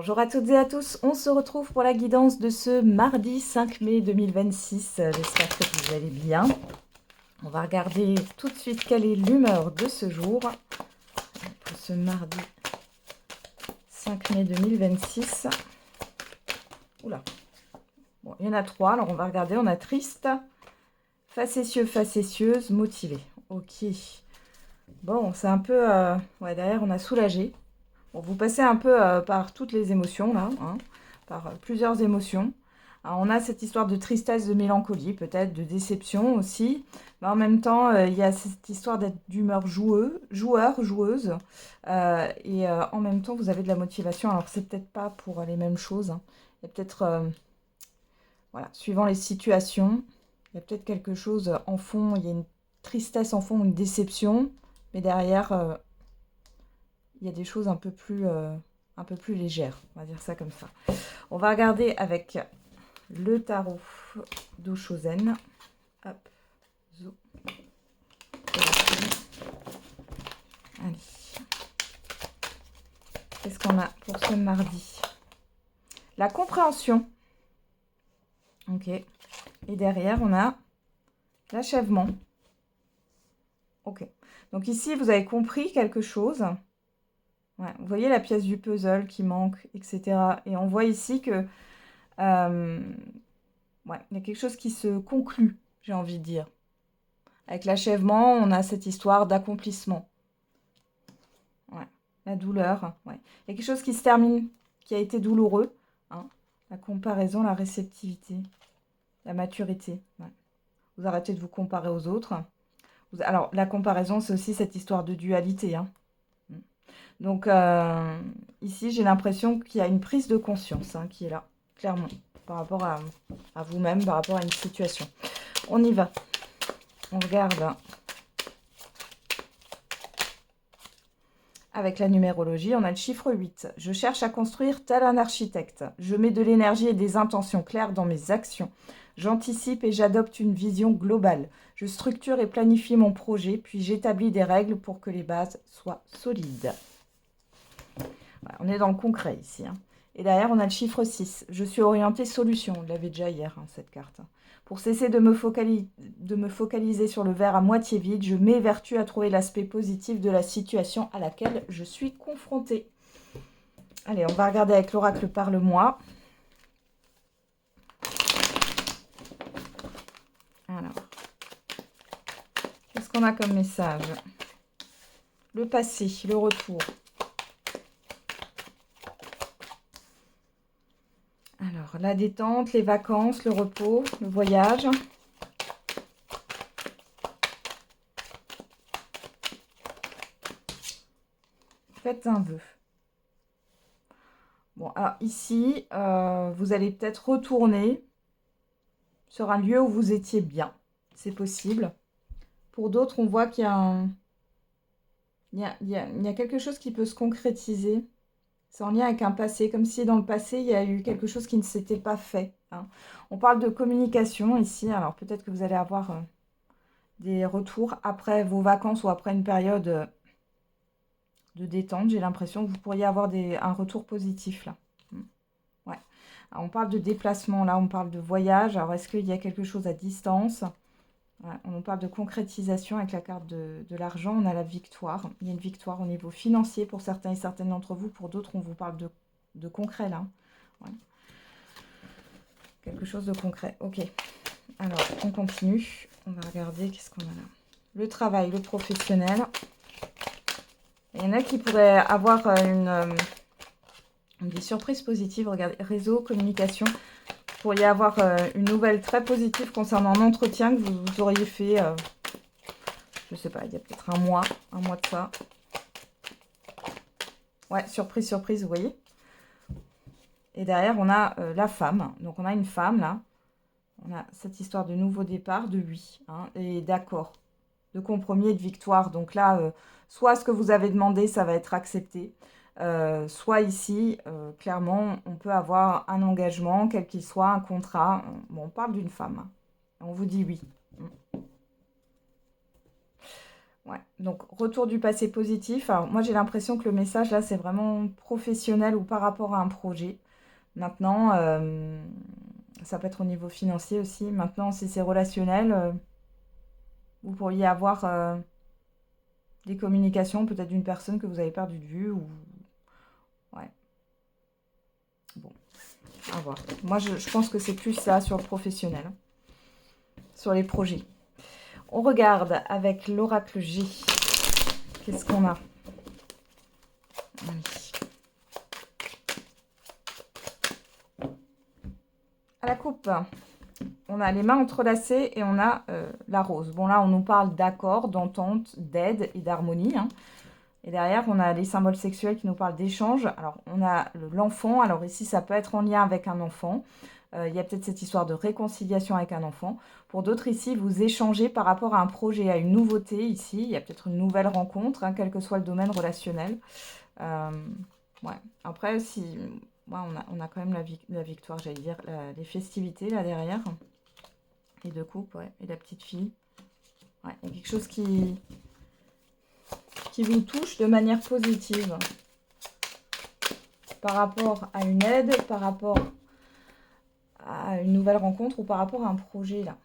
Bonjour à toutes et à tous, on se retrouve pour la guidance de ce mardi 5 mai 2026. J'espère que vous allez bien. On va regarder tout de suite quelle est l'humeur de ce jour, pour ce mardi 5 mai 2026. Oula, bon, il y en a trois, alors on va regarder. On a triste, facétieux, facétieuse, motivé. Ok, bon, c'est un peu... ouais, derrière on a soulagé. Bon, vous passez un peu par toutes les émotions, là, hein, par plusieurs émotions. Alors, on a cette histoire de tristesse, de mélancolie, peut-être, de déception aussi. Mais en même temps, il y a cette histoire d'être d'humeur joueuse. En même temps, vous avez de la motivation. Alors, c'est peut-être pas pour les mêmes choses, hein. Il y a peut-être, voilà, suivant les situations, il y a peut-être quelque chose en fond. Il y a une tristesse en fond, une déception. Mais derrière, il y a des choses un peu plus légères, on va dire ça comme ça. On va regarder avec le tarot d'Oshozen. Hop, zo. Allez. Qu'est-ce qu'on a pour ce mardi? La compréhension. Ok. Et derrière, on a l'achèvement. Ok. Donc ici, vous avez compris quelque chose. Ouais, vous voyez la pièce du puzzle qui manque, etc. Et on voit ici que ouais, il y a quelque chose qui se conclut, j'ai envie de dire. Avec l'achèvement, on a cette histoire d'accomplissement. Ouais, la douleur. Ouais. Il y a quelque chose qui se termine, qui a été douloureux, hein. La comparaison, la réceptivité, la maturité. Ouais. Vous arrêtez de vous comparer aux autres. Alors, la comparaison, c'est aussi cette histoire de dualité, hein. Donc, ici, j'ai l'impression qu'il y a une prise de conscience, hein, qui est là, clairement, par rapport à vous-même, par rapport à une situation. On y va. On regarde avec la numérologie. On a le chiffre 8. Je cherche à construire tel un architecte. Je mets de l'énergie et des intentions claires dans mes actions. J'anticipe et j'adopte une vision globale. Je structure et planifie mon projet, puis j'établis des règles pour que les bases soient solides. Voilà, on est dans le concret ici, hein. Et derrière, on a le chiffre 6. Je suis orientée solution. On l'avait déjà hier, hein, cette carte. Pour cesser de me focaliser sur le verre à moitié vide, je m'évertue à trouver l'aspect positif de la situation à laquelle je suis confrontée. Allez, on va regarder avec l'oracle Parle-moi. Alors, qu'est-ce qu'on a comme message? Le passé, le retour. Alors, la détente, les vacances, le repos, le voyage. Faites un vœu. Bon, alors ici, vous allez peut-être retourner sur un lieu où vous étiez bien. C'est possible. Pour d'autres, on voit qu'il y a il y a quelque chose qui peut se concrétiser. C'est en lien avec un passé, comme si dans le passé, il y a eu quelque chose qui ne s'était pas fait, hein. On parle de communication ici. Alors peut-être que vous allez avoir des retours après vos vacances ou après une période de détente. J'ai l'impression que vous pourriez avoir un retour positif là. Ouais. Alors, on parle de déplacement, là on parle de voyage. Alors est-ce qu'il y a quelque chose à distance? Ouais, on parle de concrétisation avec la carte de l'argent. On a la victoire. Il y a une victoire au niveau financier pour certains et certaines d'entre vous. Pour d'autres, on vous parle de concret là. Ouais. Quelque chose de concret. Ok. Alors, on continue. On va regarder qu'est-ce qu'on a là. Le travail, le professionnel. Il y en a qui pourraient avoir des surprises positives. Regardez, réseau, communication. Vous pourriez avoir une nouvelle très positive concernant un entretien que vous auriez fait, je sais pas, il y a peut-être un mois de ça. Ouais, surprise, surprise, vous voyez. Et derrière, on a la femme. Donc, on a une femme, là. On a cette histoire de nouveau départ, de oui, hein, et d'accord, de compromis et de victoire. Donc là, soit ce que vous avez demandé, ça va être accepté. Soit ici, clairement, on peut avoir un engagement, quel qu'il soit, un contrat. Bon, on parle d'une femme, hein. On vous dit oui. Ouais, donc retour du passé positif. Alors moi j'ai l'impression que le message là c'est vraiment professionnel ou par rapport à un projet. Maintenant, ça peut être au niveau financier aussi. Maintenant, si c'est relationnel, vous pourriez avoir des communications peut-être d'une personne que vous avez perdu de vue ou ouais, bon, à voir. Moi je pense que c'est plus ça sur le professionnel, hein, sur les projets. On regarde avec l'oracle G. Qu'est-ce qu'on a? Allez. À la coupe, on a les mains entrelacées et on a la rose. Bon là, on nous parle d'accord, d'entente, d'aide et d'harmonie, hein. Et derrière, on a les symboles sexuels qui nous parlent d'échange. Alors, on a l'enfant. Alors ici, ça peut être en lien avec un enfant. Il y a peut-être cette histoire de réconciliation avec un enfant. Pour d'autres ici, vous échangez par rapport à un projet, à une nouveauté ici. Il y a peut-être une nouvelle rencontre, hein, quel que soit le domaine relationnel. Ouais. Après, si, ouais, on a quand même la victoire, j'allais dire, les festivités là derrière. Les deux couples, ouais. Et la petite fille. Ouais, il y a quelque chose qui vous touche de manière positive. Par rapport à une aide, par rapport à une nouvelle rencontre ou par rapport à un projet là.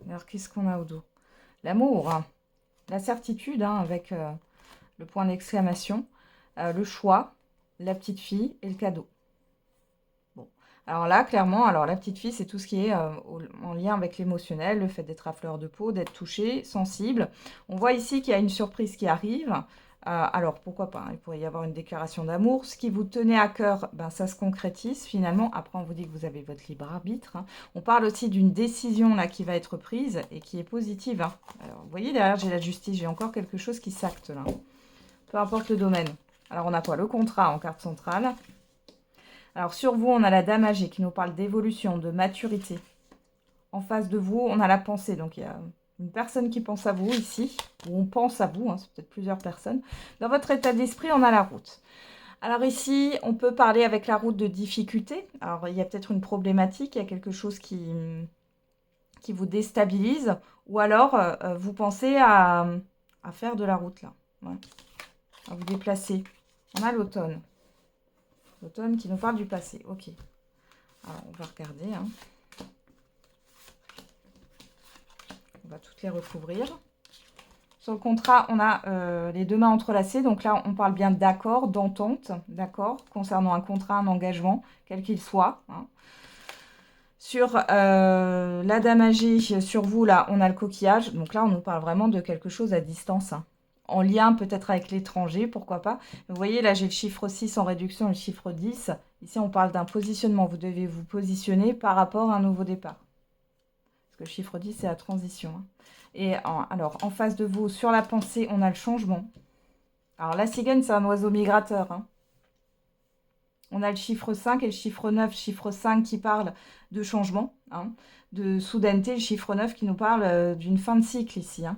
Alors qu'est-ce qu'on a au dos? L'amour, hein. La certitude, hein, avec le point d'exclamation, le choix, la petite fille et le cadeau. Bon, alors là, clairement, alors la petite fille, c'est tout ce qui est en lien avec l'émotionnel, le fait d'être à fleur de peau, d'être touché, sensible. On voit ici qu'il y a une surprise qui arrive. Alors, pourquoi pas, hein, il pourrait y avoir une déclaration d'amour. Ce qui vous tenait à cœur, ben, ça se concrétise finalement. Après, on vous dit que vous avez votre libre arbitre, hein. On parle aussi d'une décision là qui va être prise et qui est positive, hein. Alors, vous voyez, derrière, j'ai la justice, j'ai encore quelque chose qui s'acte là. Peu importe le domaine. Alors, on a quoi? Le contrat en carte centrale. Alors, sur vous, on a la dame âgée qui nous parle d'évolution, de maturité. En face de vous, on a la pensée. Donc, il y a une personne qui pense à vous ici, ou on pense à vous, hein, c'est peut-être plusieurs personnes. Dans votre état d'esprit, on a la route. Alors ici, on peut parler avec la route de difficulté. Alors, il y a peut-être une problématique, il y a quelque chose qui vous déstabilise, ou alors vous pensez à faire de la route, là. Ouais. À vous déplacer. On a l'automne. L'automne qui nous parle du passé. Ok. Alors, on va regarder, hein. On va toutes les recouvrir. Sur le contrat, on a les deux mains entrelacées. Donc là, on parle bien d'accord, d'entente, d'accord, concernant un contrat, un engagement, quel qu'il soit, hein. Sur la dame âgée, sur vous, là, on a le coquillage. Donc là, on nous parle vraiment de quelque chose à distance, hein. En lien peut-être avec l'étranger, pourquoi pas. Vous voyez, là, j'ai le chiffre 6 en réduction et le chiffre 10. Ici, on parle d'un positionnement. Vous devez vous positionner par rapport à un nouveau départ. Parce que le chiffre 10, c'est la transition, hein. Et alors, en face de vous, sur la pensée, on a le changement. Alors, la cigogne, c'est un oiseau migrateur, hein. On a le chiffre 5 et le chiffre 9. Chiffre 5 qui parle de changement, hein, de soudaineté. Le chiffre 9 qui nous parle d'une fin de cycle ici, hein,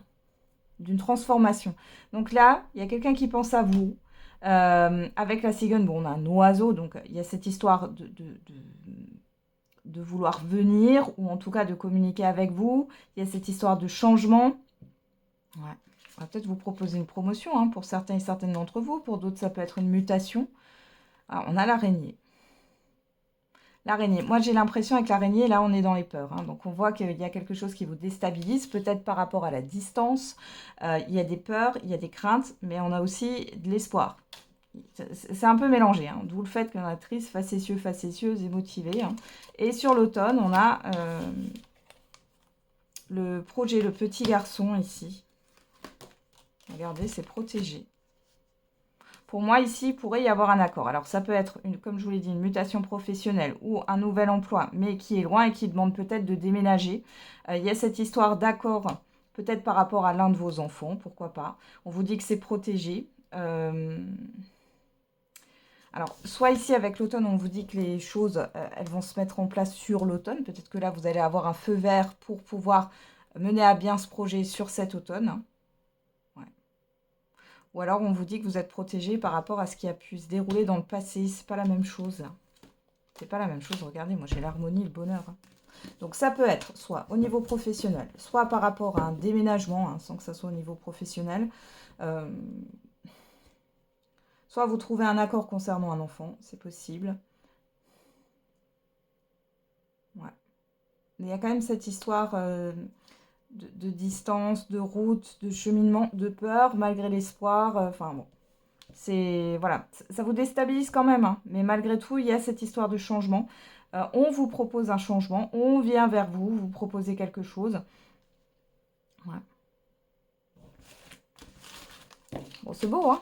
d'une transformation. Donc là, il y a quelqu'un qui pense à vous. Avec la cigogne, bon, on a un oiseau, donc il y a cette histoire de vouloir venir, ou en tout cas de communiquer avec vous. Il y a cette histoire de changement. Ouais. On va peut-être vous proposer une promotion, hein, pour certains et certaines d'entre vous. Pour d'autres, ça peut être une mutation. Alors, on a l'araignée. L'araignée. Moi, j'ai l'impression avec l'araignée, là, on est dans les peurs, hein. Donc, on voit qu'il y a quelque chose qui vous déstabilise, peut-être par rapport à la distance. Il y a des peurs, il y a des craintes, mais on a aussi de l'espoir. C'est un peu mélangé, hein. D'où le fait qu'on a triste, facétieux, facétieuse et motivée, hein. Et sur l'automne, on a le projet, le petit garçon ici. Regardez, c'est protégé. Pour moi, ici, il pourrait y avoir un accord. Alors, ça peut être, comme je vous l'ai dit, une mutation professionnelle ou un nouvel emploi, mais qui est loin et qui demande peut-être de déménager. Il y a cette histoire d'accord, peut-être par rapport à l'un de vos enfants, pourquoi pas. On vous dit que c'est protégé. Alors, soit ici, avec l'automne, on vous dit que les choses, elles vont se mettre en place sur l'automne. Peut-être que là, vous allez avoir un feu vert pour pouvoir mener à bien ce projet sur cet automne. Ouais. Ou alors on vous dit que vous êtes protégé par rapport à ce qui a pu se dérouler dans le passé. C'est pas la même chose. C'est pas la même chose. Regardez, moi j'ai l'harmonie, le bonheur. Donc ça peut être soit au niveau professionnel, soit par rapport à un déménagement, hein, sans que ça soit au niveau professionnel. Soit vous trouvez un accord concernant un enfant, c'est possible. Ouais. Mais il y a quand même cette histoire de distance, de route, de cheminement, de peur, malgré l'espoir. Enfin bon, c'est voilà, ça vous déstabilise quand même, hein, mais malgré tout, il y a cette histoire de changement. On vous propose un changement, on vient vers vous, vous proposez quelque chose. Ouais. Bon, c'est beau, hein?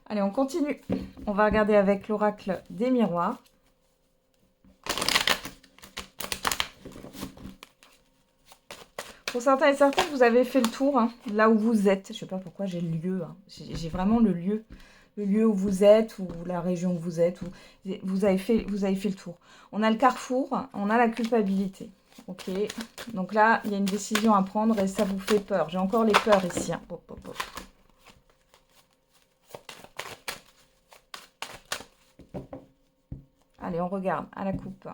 Allez, on continue. On va regarder avec l'oracle des miroirs. Pour certains et certaines, vous avez fait le tour, hein, là où vous êtes. Je ne sais pas pourquoi j'ai le lieu. Hein. J'ai vraiment le lieu où vous êtes, ou la région où vous êtes. Vous avez fait le tour. On a le carrefour, on a la culpabilité. Ok, donc là, il y a une décision à prendre et ça vous fait peur. J'ai encore les peurs ici. Hein. Hop, hop, hop. Allez, on regarde à la coupe.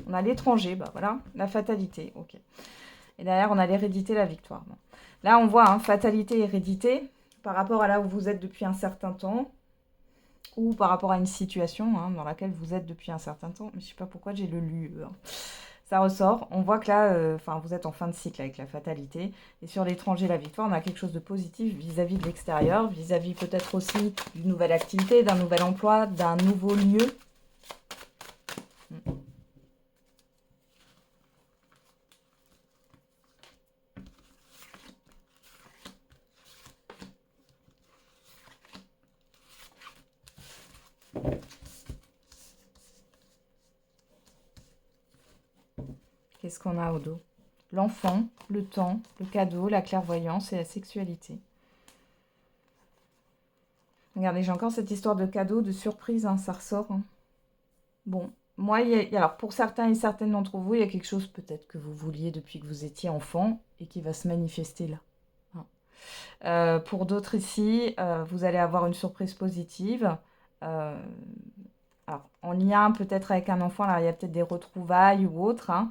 On a l'étranger, bah voilà, la fatalité. Ok. Et derrière, on a l'hérédité, la victoire. Bon. Là, on voit hein, fatalité, hérédité, par rapport à là où vous êtes depuis un certain temps, ou par rapport à une situation hein, dans laquelle vous êtes depuis un certain temps. Mais je ne sais pas pourquoi j'ai le lieu. Hein. Ça ressort. On voit que là, vous êtes en fin de cycle avec la fatalité. Et sur l'étranger, la victoire, on a quelque chose de positif vis-à-vis de l'extérieur, vis-à-vis peut-être aussi d'une nouvelle activité, d'un nouvel emploi, d'un nouveau lieu. Qu'est-ce qu'on a au dos? L'enfant, le temps, le cadeau, la clairvoyance et la sexualité. Regardez, j'ai encore cette histoire de cadeau, de surprise, hein, ça ressort. Hein. Bon, moi, alors pour certains et certaines d'entre vous, il y a quelque chose peut-être que vous vouliez depuis que vous étiez enfant et qui va se manifester là. Pour d'autres ici, vous allez avoir une surprise positive. Alors, en lien peut-être avec un enfant, là, il y a peut-être des retrouvailles ou autre. Hein.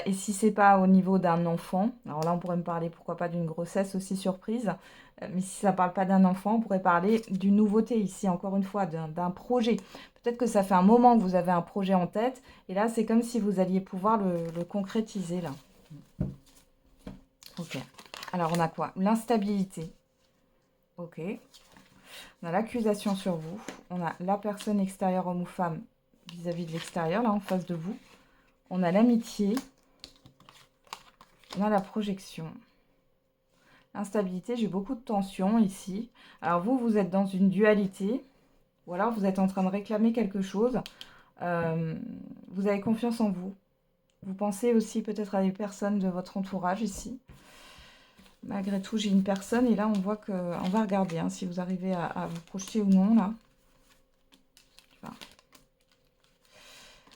Et si c'est pas au niveau d'un enfant, alors là, on pourrait me parler, pourquoi pas, d'une grossesse aussi surprise. Mais si ça ne parle pas d'un enfant, on pourrait parler d'une nouveauté ici, encore une fois, d'un projet. Peut-être que ça fait un moment que vous avez un projet en tête. Et là, c'est comme si vous alliez pouvoir le concrétiser, là. Ok. Alors, on a quoi? L'instabilité. Ok. On a l'accusation sur vous. On a la personne extérieure, homme ou femme, vis-à-vis de l'extérieur, là, en face de vous. On a l'amitié. On a la projection. L'instabilité, j'ai beaucoup de tension ici. Alors vous, vous êtes dans une dualité. Ou alors vous êtes en train de réclamer quelque chose. Vous avez confiance en vous. Vous pensez aussi peut-être à des personnes de votre entourage ici. Malgré tout, j'ai une personne et là, on voit que... On va regarder hein, si vous arrivez à vous projeter ou non, là. Enfin.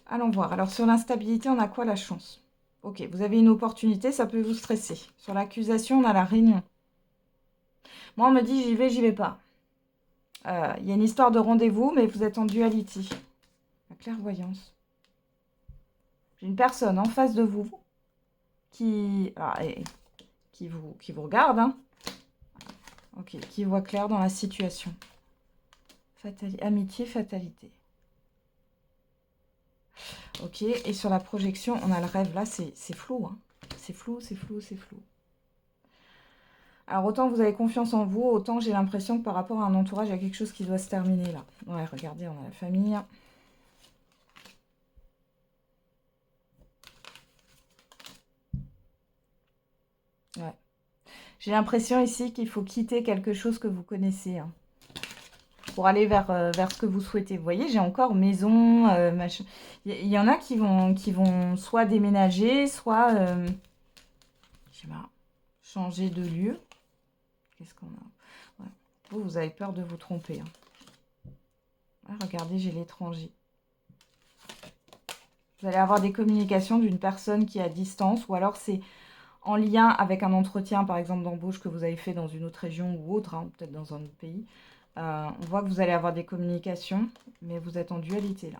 Allons voir. Alors, sur l'instabilité, on a quoi? La chance. Ok, vous avez une opportunité, ça peut vous stresser. Sur l'accusation, on a la réunion. Moi, on me dit, j'y vais pas. Il y a une histoire de rendez-vous, mais vous êtes en dualité. La clairvoyance. J'ai une personne en face de vous qui vous regarde, hein. Ok, qui voit clair dans la situation. Amitié, fatalité. Ok, et sur la projection, on a le rêve. Là, c'est flou. Hein. C'est flou, c'est flou, c'est flou. Alors, autant vous avez confiance en vous, autant j'ai l'impression que par rapport à un entourage, il y a quelque chose qui doit se terminer là. Ouais, regardez, on a la famille. Ouais. J'ai l'impression ici qu'il faut quitter quelque chose que vous connaissez. Hein, pour aller vers ce que vous souhaitez. Vous voyez, j'ai encore maison, machin. Il y en a qui vont soit déménager, soit, je sais pas, changer de lieu. Qu'est-ce qu'on a? Ouais. Vous avez peur de vous tromper. Hein. Ouais, regardez, j'ai l'étranger. Vous allez avoir des communications d'une personne qui est à distance, ou alors c'est en lien avec un entretien, par exemple, d'embauche que vous avez fait dans une autre région ou autre, hein, peut-être dans un autre pays. On voit que vous allez avoir des communications, mais vous êtes en dualité là.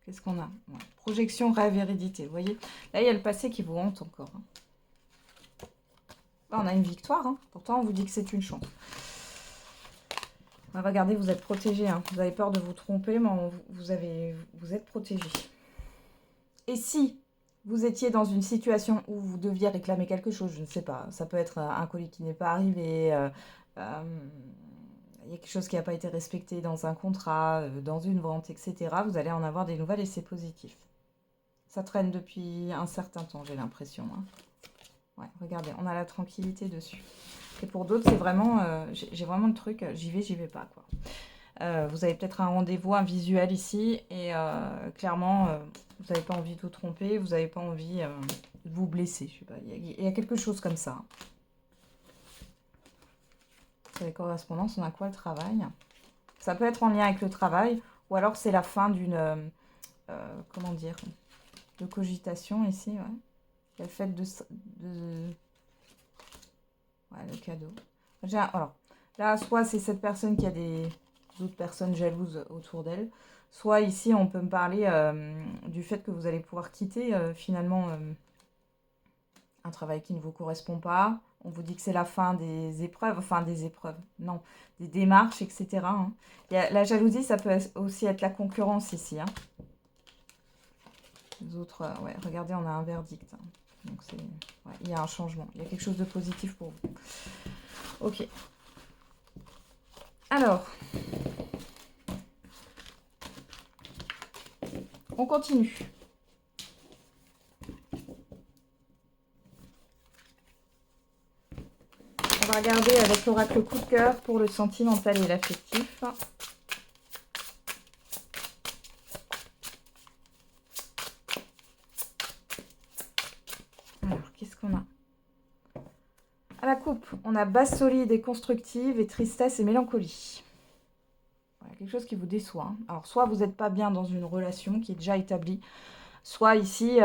Qu'est-ce qu'on a? Ouais. Projection, rêve, hérédité. Vous voyez? Là, il y a le passé qui vous hante encore. Hein. Là, on a une victoire. Hein. Pourtant, on vous dit que c'est une chance. Ah, regardez, vous êtes protégé. Hein. Vous avez peur de vous tromper, mais vous êtes protégé. Et si vous étiez dans une situation où vous deviez réclamer quelque chose, je ne sais pas, ça peut être un colis qui n'est pas arrivé, il y a quelque chose qui n'a pas été respecté dans un contrat, dans une vente, etc. Vous allez en avoir des nouvelles et c'est positif. Ça traîne depuis un certain temps, j'ai l'impression. Hein. Ouais, regardez, on a la tranquillité dessus. Et pour d'autres, c'est vraiment, j'ai vraiment le truc, j'y vais pas, quoi. Vous avez peut-être un rendez-vous, un visuel ici, et clairement, vous n'avez pas envie de vous tromper, vous n'avez pas envie de vous blesser, je sais pas, il y a quelque chose comme ça. Sur les correspondances, on a quoi, le travail? Ça peut être en lien avec le travail, ou alors c'est la fin d'une, comment dire, de cogitation ici, ouais. Le fait de ouais, le cadeau. Alors, là, soit c'est cette personne qui a d'autres personnes jalouses autour d'elle, soit ici, on peut me parler du fait que vous allez pouvoir quitter finalement un travail qui ne vous correspond pas. On vous dit que c'est la fin des épreuves, non, des démarches, etc. Hein. La jalousie, ça peut aussi être la concurrence ici. Hein. Les autres, ouais, regardez, on a un verdict. Hein. Donc, ouais, il y a un changement. Il y a quelque chose de positif pour vous. Ok. Alors, on continue. On va regarder avec l'oracle coup de cœur pour le sentimental et l'affectif. Alors, qu'est-ce qu'on a? À la coupe, on a base solide et constructive et tristesse et mélancolie. Voilà, quelque chose qui vous déçoit. Hein. Alors, soit vous n'êtes pas bien dans une relation qui est déjà établie, soit ici, ouais,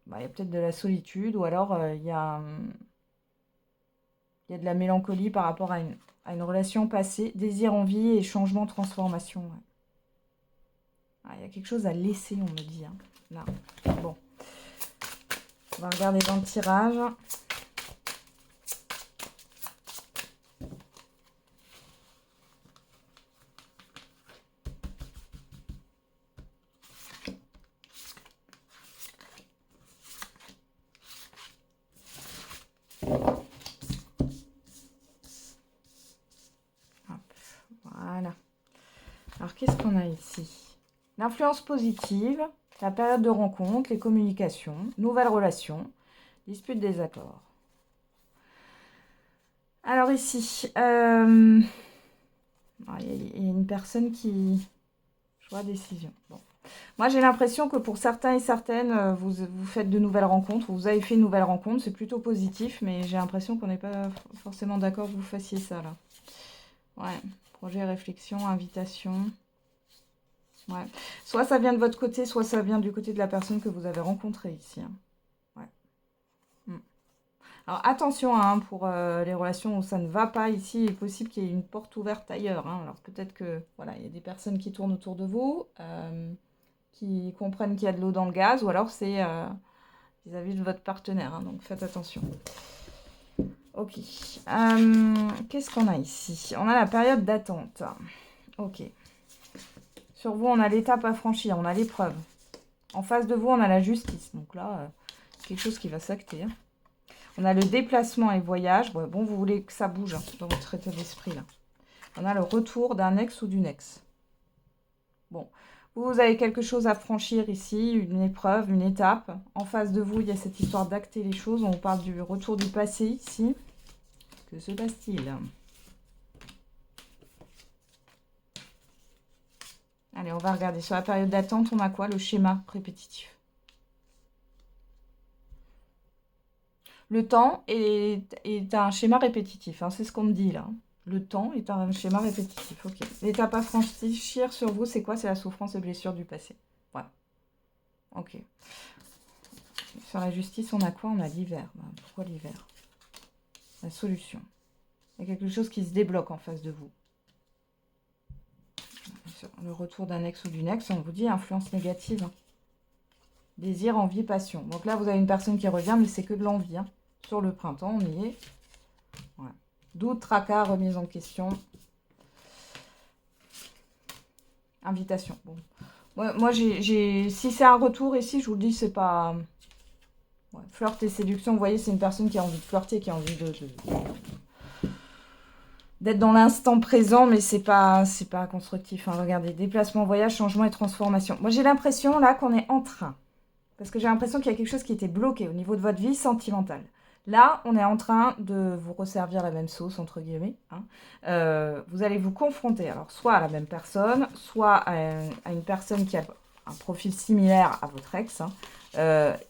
bah, y a peut-être de la solitude, ou alors il y a de la mélancolie par rapport à une relation passée, désir, envie et changement, transformation. Ouais. Ah, y a quelque chose à laisser, on me dit. Hein. Là. Bon. On va regarder dans le tirage. Voilà. Alors, qu'est-ce qu'on a ici? L'influence positive, la période de rencontre, les communications, nouvelles relations, dispute, désaccord. Alors ici, il y a une personne qui... Choix, décision. Bon. Moi, j'ai l'impression que pour certains et certaines, vous faites de nouvelles rencontres, vous avez fait une nouvelle rencontre, c'est plutôt positif, mais j'ai l'impression qu'on n'est pas forcément d'accord que vous fassiez ça, là. Ouais, projet, réflexion, invitation. Ouais. Soit ça vient de votre côté, soit ça vient du côté de la personne que vous avez rencontrée ici. Hein. Ouais. Alors attention hein, pour les relations où ça ne va pas ici, il est possible qu'il y ait une porte ouverte ailleurs. Hein. Alors peut-être que voilà, il y a des personnes qui tournent autour de vous, qui comprennent qu'il y a de l'eau dans le gaz, ou alors c'est vis-à-vis de votre partenaire. Hein, donc faites attention. Ok. Qu'est-ce qu'on a ici? On a la période d'attente. Ok. Sur vous, on a l'étape à franchir, on a l'épreuve. En face de vous, on a la justice. Donc là, quelque chose qui va s'acter. Hein. On a le déplacement et voyage. Bon, vous voulez que ça bouge hein, dans votre état d'esprit, là. On a le retour d'un ex ou d'une ex. Bon, vous avez quelque chose à franchir ici, une épreuve, une étape. En face de vous, il y a cette histoire d'acter les choses. On parle du retour du passé ici. Que se passe-t-il ? Allez, on va regarder. Sur la période d'attente, on a quoi? Le schéma répétitif. Le temps est un schéma répétitif. Hein, c'est ce qu'on me dit là. Le temps est un schéma répétitif. Ok. L'étape à franchir sur vous, c'est quoi? C'est la souffrance et blessure du passé. Ouais. Ok. Sur la justice, on a quoi? On a l'hiver. Pourquoi l'hiver? La solution. Il y a quelque chose qui se débloque en face de vous. Sur le retour d'un ex ou d'une ex, on vous dit influence négative. Désir, envie, passion. Donc là, vous avez une personne qui revient, mais c'est que de l'envie. Hein. Sur le printemps, on y est. Ouais. Doute, tracas, remise en question. Invitation. Bon. Moi si c'est un retour ici, je vous le dis, c'est pas... Ouais. Flirt et séduction, vous voyez, c'est une personne qui a envie de flirter, qui a envie d'être dans l'instant présent, mais c'est pas constructif. Hein. Regardez, déplacement, voyage, changement et transformation. Moi, j'ai l'impression, là, qu'on est en train. Parce que j'ai l'impression qu'il y a quelque chose qui était bloqué au niveau de votre vie sentimentale. Là, on est en train de vous resservir la même sauce, entre guillemets. Hein. Vous allez vous confronter, alors, soit à la même personne, soit à une personne qui a un profil similaire à votre ex. Hein.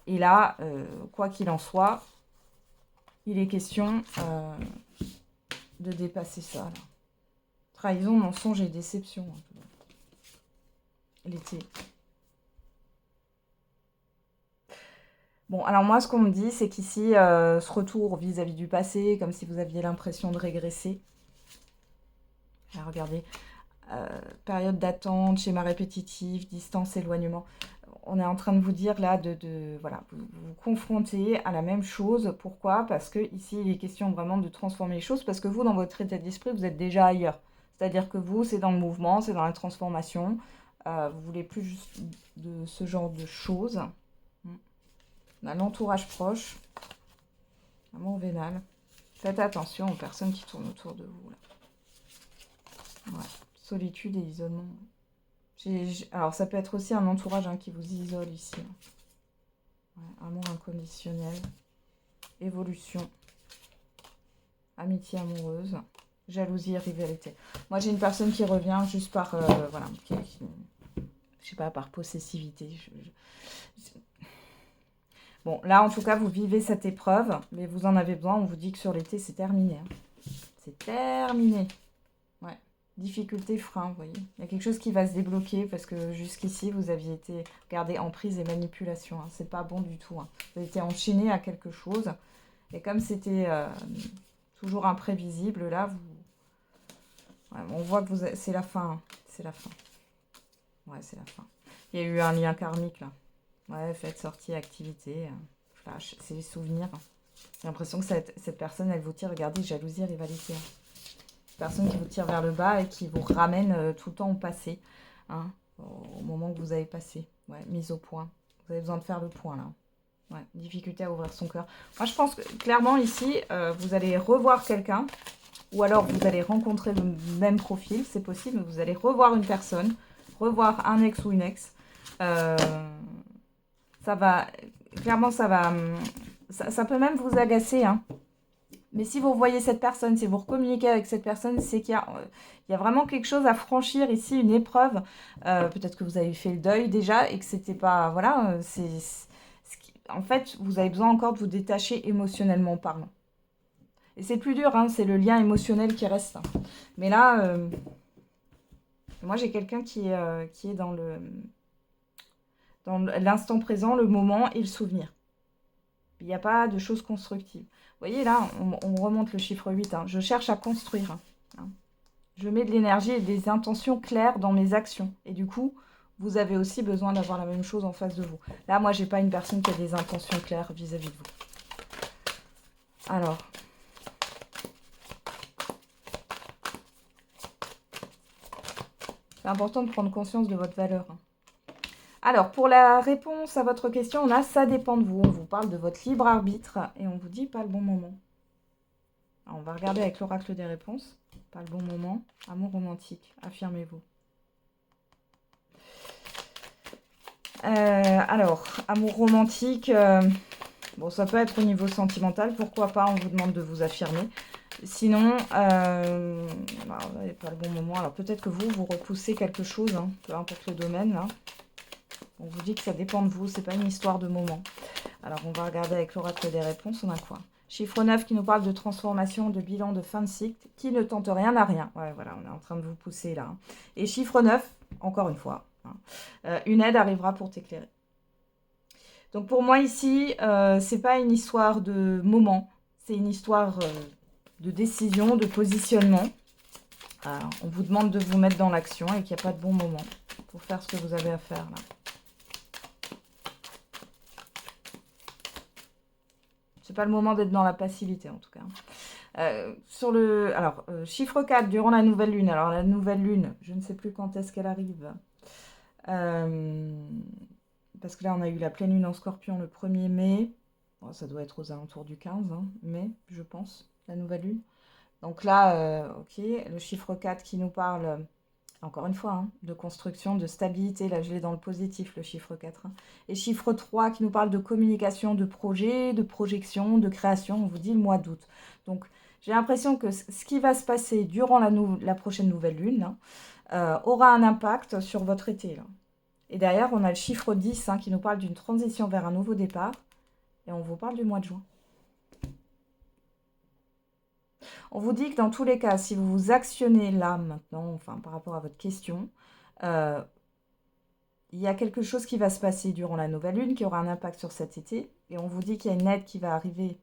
Et là, quoi qu'il en soit, il est question de dépasser ça. Là. Trahison, mensonge et déception. L'été. Bon, alors moi, ce qu'on me dit, c'est qu'ici, ce retour vis-à-vis du passé, comme si vous aviez l'impression de régresser. Alors, regardez, période d'attente, schéma répétitif, distance, éloignement. On est en train de vous dire là voilà, vous confronter à la même chose. Pourquoi? Parce que ici, il est question vraiment de transformer les choses, parce que vous, dans votre état d'esprit, vous êtes déjà ailleurs. C'est-à-dire que vous, c'est dans le mouvement, c'est dans la transformation. Vous voulez plus juste de ce genre de choses. On a l'entourage proche, amour vénal. Faites attention aux personnes qui tournent autour de vous. Là. Ouais. Solitude et isolement. Alors, ça peut être aussi un entourage qui vous isole ici. Ouais, amour inconditionnel. Évolution. Amitié amoureuse. Jalousie et rivalité. Moi, j'ai une personne qui revient juste par... voilà. Je sais pas, par possessivité. Bon, là, en tout cas, vous vivez cette épreuve, mais vous en avez besoin. On vous dit que sur l'été, c'est terminé. Hein. C'est terminé. Ouais. Difficulté, frein, vous voyez. Il y a quelque chose qui va se débloquer parce que jusqu'ici, vous aviez été gardé en prise et manipulation. Hein. C'est pas bon du tout. Hein. Vous avez été enchaîné à quelque chose. Et comme c'était toujours imprévisible, là, ouais, on voit que c'est la fin. Hein. C'est la fin. Ouais, c'est la fin. Il y a eu un lien karmique, là. Ouais, fête, sortie, activité, flash, c'est les souvenirs. J'ai l'impression que cette personne, elle vous tire, regardez, jalousie, rivalité. Personne qui vous tire vers le bas et qui vous ramène tout le temps au passé, hein, au moment que vous avez passé. Ouais, mise au point. Vous avez besoin de faire le point, là. Ouais, difficulté à ouvrir son cœur. Moi, je pense que, clairement, ici, vous allez revoir quelqu'un, ou alors vous allez rencontrer le même profil, c'est possible, mais vous allez revoir une personne, revoir un ex ou une ex, ça va, clairement, ça peut même vous agacer. Hein. Mais si vous voyez cette personne, si vous recommuniquez avec cette personne, c'est qu'il y a vraiment quelque chose à franchir ici, une épreuve. Peut-être que vous avez fait le deuil déjà et que c'était pas... Voilà, en fait, vous avez besoin encore de vous détacher émotionnellement parlant. Et c'est plus dur, hein, c'est le lien émotionnel qui reste. Mais là, moi j'ai quelqu'un qui est dans l'instant présent, le moment et le souvenir. Il n'y a pas de choses constructives. Vous voyez, là, on remonte le chiffre 8. Hein. Je cherche à construire. Hein. Je mets de l'énergie et des intentions claires dans mes actions. Et du coup, vous avez aussi besoin d'avoir la même chose en face de vous. Là, moi, je n'ai pas une personne qui a des intentions claires vis-à-vis de vous. Alors. C'est important de prendre conscience de votre valeur. Hein. Alors, pour la réponse à votre question, on a « ça dépend de vous ». On vous parle de votre libre arbitre et on vous dit « pas le bon moment ». Alors, on va regarder avec l'oracle des réponses. Pas le bon moment. Amour romantique. Affirmez-vous. Alors, amour romantique, bon, ça peut être au niveau sentimental. Pourquoi pas, on vous demande de vous affirmer. Sinon, vous n'avez pas le bon moment. Alors, peut-être que vous repoussez quelque chose, hein, peu importe le domaine, là. On vous dit que ça dépend de vous, c'est pas une histoire de moment. Alors, on va regarder avec l'oracle des réponses, on a quoi? Chiffre 9 qui nous parle de transformation, de bilan, de fin de cycle, qui ne tente rien à rien. Ouais, voilà, on est en train de vous pousser là. Hein. Et chiffre 9, encore une fois, hein, une aide arrivera pour t'éclairer. Donc pour moi ici, c'est pas une histoire de moment, c'est une histoire de décision, de positionnement. On vous demande de vous mettre dans l'action et qu'il n'y a pas de bon moment pour faire ce que vous avez à faire là. C'est pas le moment d'être dans la passivité en tout cas. Chiffre 4, durant la nouvelle lune. Alors la nouvelle lune, je ne sais plus quand est-ce qu'elle arrive. Parce que là, on a eu la pleine lune en Scorpion le 1er mai. Bon, ça doit être aux alentours du 15 mai, je pense, la nouvelle lune. Donc là, ok, le chiffre 4 qui nous parle, encore une fois, de construction, de stabilité. Là, je l'ai dans le positif, le chiffre 4. Et chiffre 3 qui nous parle de communication, de projet, de projection, de création. On vous dit le mois d'août. Donc, j'ai l'impression que ce qui va se passer durant la prochaine nouvelle lune aura un impact sur votre été. Là. Et derrière, on a le chiffre 10 qui nous parle d'une transition vers un nouveau départ. Et on vous parle du mois de juin. On vous dit que dans tous les cas, si vous vous actionnez là maintenant, enfin par rapport à votre question, il y a quelque chose qui va se passer durant la nouvelle lune qui aura un impact sur cet été. Et on vous dit qu'il y a une aide qui va arriver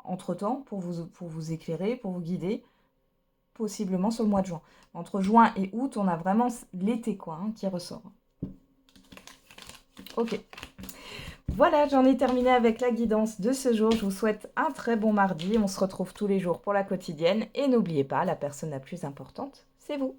entre-temps pour vous éclairer, pour vous guider, possiblement sur le mois de juin. Entre juin et août, on a vraiment l'été qui ressort. Ok. Voilà, j'en ai terminé avec la guidance de ce jour. Je vous souhaite un très bon mardi. On se retrouve tous les jours pour la quotidienne. Et n'oubliez pas, la personne la plus importante, c'est vous.